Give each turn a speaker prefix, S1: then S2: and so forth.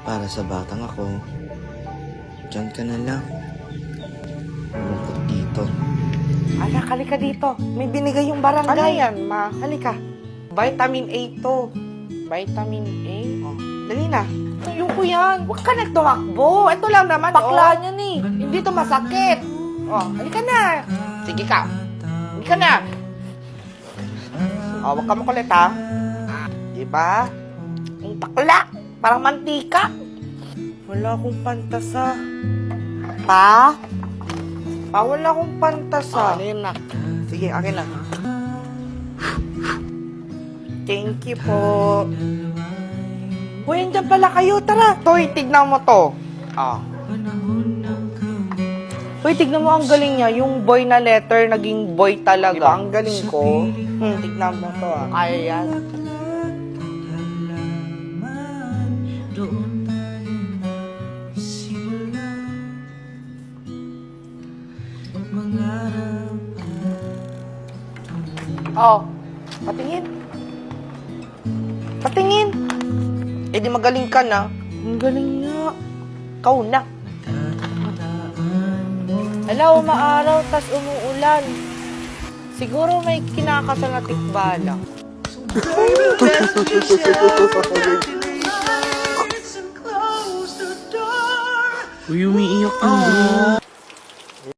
S1: Para sa batang ako, diyan ka na lang. Malungkot dito.
S2: Anak, halika dito. May binigay yung barangay. Ano yan, ma? Halika. Vitamin A to. Vitamin A? Oh, dali na. Ayoko yan. Huwag ka nagtumakbo. Ito lang naman, bakla niya ni. Hindi to masakit. Oh, halika na. Sige ka. Halika na. Oh, huwag ka makulit, ha? Diba? Ang bakla. Parang mantika. Wala akong pantasa. Pa? Pa, wala akong pantasa. Ano yun na? Sige, akin lang. Thank you po. Uy, andyan pala kayo. Tara. Toy, tignan mo to. Ah. Uy, tignan mo ang galing niya. Yung boy na letter, naging boy talaga. Diba, ang galing ko? Tignan mo to, ah. Kaya yan. Oh, patingin. Patingin. Eh di magaling ka na. Ang galing nga. Ikaw na. Hello, maaraw, tas umuulan. Siguro may kinakasal na tikbala.
S1: Uy, umiiyak yung bro.